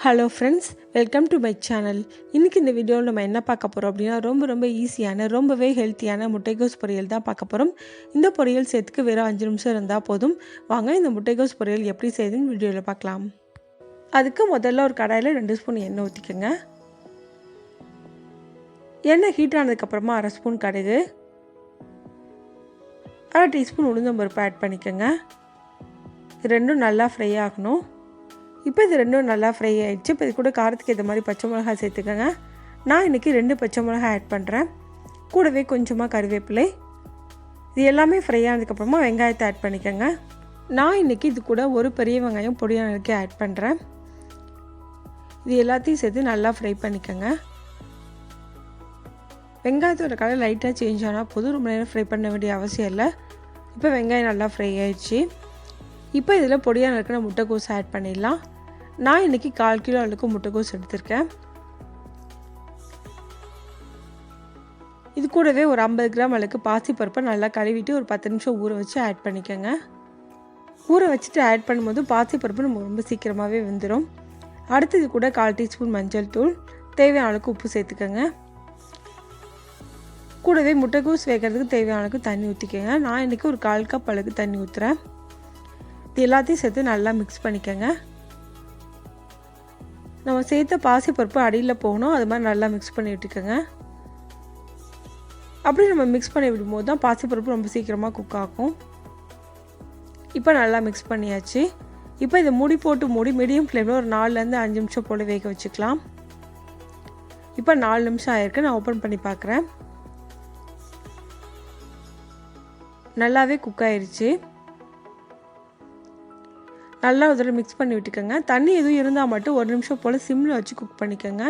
Hello friends, welcome to my channel. இன்னைக்கு இந்த வீடியோல நம்ம என்ன பார்க்க போறோம் அப்படினா ரொம்ப ஈஸியான ரொம்பவே ஹெல்தியான முட்டைகோஸ் பொரியல் தான் பார்க்க போறோம். இந்த பொரியல் செய்யறதுக்கு வெறும் 5 நிமிஷம் இருந்தா போதும். வாங்க இந்த முட்டைகோஸ் பொரியல் எப்படி செய்யறதுன்னு வீடியோல பார்க்கலாம். அதுக்கு முதல்ல ஒரு கடாயில 2 ஸ்பூன் எண்ணெய் ஊத்திக்கங்க. எண்ணெய் ஹீட் ஆனதுக்கு அப்புறமா 1/2 ஸ்பூன் கடுகு, 1/2 டீஸ்பூன் உளுந்தம் பருப்பு ஆட் பண்ணிக்கங்க. இது ரெண்டும் நல்லா ஃப்ரை ஆகணும். இப்போ இது ரெண்டும் நல்லா ஃப்ரை ஆயிடுச்சு. இப்போ இது கூட காரத்துக்கு ஏற்ற மாதிரி பச்சை மிளகாய் சேர்த்துக்கங்க. நான் இன்றைக்கி 2 பச்சை மிளகாய் ஆட் பண்ணுறேன். கூடவே கொஞ்சமாக கருவேப்பிலை. இது எல்லாமே ஃப்ரை ஆனதுக்கப்புறமா வெங்காயத்தை ஆட் பண்ணிக்கோங்க. நான் இன்றைக்கி இது கூட ஒரு பெரிய வெங்காயம் பொடியாக நறுக்கி ஆட் பண்ணுறேன். இது எல்லாத்தையும் சேர்த்து நல்லா ஃப்ரை பண்ணிக்கோங்க. வெங்காயத்தோட கலர் லைட்டாக சேஞ்ச் ஆனால் போதும், ரொம்ப நேரம் ஃப்ரை பண்ண வேண்டிய அவசியம் இல்லை. இப்போ வெங்காயம் நல்லா ஃப்ரை ஆயிடுச்சு. இப்போ இதில் பொடியாக நறுக்கிற முட்டைக்கோஸ் ஆட் பண்ணிடலாம். நான் இன்றைக்கி 1/4 கிலோ அளவுக்கு முட்டைக்கோஸ் எடுத்திருக்கேன். இது கூடவே ஒரு 50 கிராம் அளவுக்கு பாசிப்பருப்பை நல்லா கழுவிட்டு ஒரு 10 நிமிஷம் ஊற வச்சு ஆட் பண்ணிக்கோங்க. ஊற வச்சுட்டு ஆட் பண்ணும்போது பாசிப்பருப்பு நம்ம ரொம்ப சீக்கிரமாகவே வெந்துடும். அடுத்து இது கூட 1/4 டீஸ்பூன் மஞ்சள் தூள், தேவையான அளவுக்கு உப்பு சேர்த்துக்கோங்க. கூடவே முட்டைக்கோஸ் வேகிறதுக்கு தேவையான அளவுக்கு தண்ணி ஊற்றிக்கோங்க. நான் இன்றைக்கி ஒரு 1/4 கப் அளவுக்கு தண்ணி ஊற்றுறேன். இது எல்லாத்தையும் சேர்த்து நல்லா மிக்ஸ் பண்ணிக்கோங்க. நம்ம சேர்த்த பாசிப்பருப்பு அடியில் போகணும், அது மாதிரி நல்லா மிக்ஸ் பண்ணி விட்டுக்கோங்க. அப்படி நம்ம மிக்ஸ் பண்ணி விடும்போது தான் பாசிப்பருப்பு ரொம்ப சீக்கிரமாக குக் ஆகும். இப்போ நல்லா மிக்ஸ் பண்ணியாச்சு. இப்போ இதை மூடி மீடியம் ஃப்ளேமில் ஒரு 4லேருந்து 5 நிமிஷம் போல் வேக வச்சுக்கலாம். இப்போ 4 நிமிஷம் ஆயிருக்கு. நான் ஓப்பன் பண்ணி பார்க்குறேன். நல்லாவே குக் ஆயிடுச்சு. நல்லா ஒரு தடவை மிக்ஸ் பண்ணி விட்டுக்கோங்க. தண்ணி எதுவும் இருந்தால் மட்டும் 1 நிமிஷம் போல் சிம்மில் வச்சு குக் பண்ணிக்கோங்க.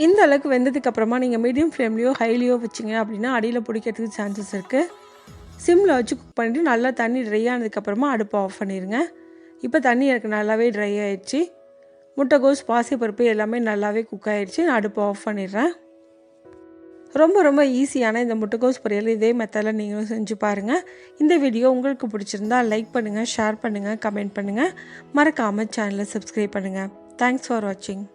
இந்த அளவுக்கு வெந்ததுக்கப்புறமா நீங்கள் மீடியம் ஃப்ளேம்லேயோ ஹைலியோ வச்சிங்க அப்படின்னா அடியில் பிடிக்கிறதுக்கு சான்சஸ் இருக்குது. சிம்மில் வச்சு குக் பண்ணிவிட்டு நல்லா தண்ணி ட்ரை ஆனதுக்கப்புறமா அடுப்பை ஆஃப் பண்ணிடுங்க. இப்போ தண்ணி எனக்கு நல்லாவே ட்ரை ஆகிடுச்சு. முட்டைக்கோஸ் பாசிப்பருப்பு எல்லாமே நல்லாவே குக் ஆகிடுச்சு. நான் அடுப்பை ஆஃப் பண்ணிடுறேன். ரொம்ப ஈஸியான இந்த முட்டைக்கோஸ் பொரியல் இதே மெத்தடில் நீங்களும் செஞ்சு பாருங்கள். இந்த வீடியோ உங்களுக்கு பிடிச்சிருந்தால் லைக் பண்ணுங்கள், ஷேர் பண்ணுங்கள், கமெண்ட் பண்ணுங்கள். மறக்காமல் சேனலை சப்ஸ்கிரைப் பண்ணுங்கள். தேங்க்ஸ் ஃபார் வாட்சிங்.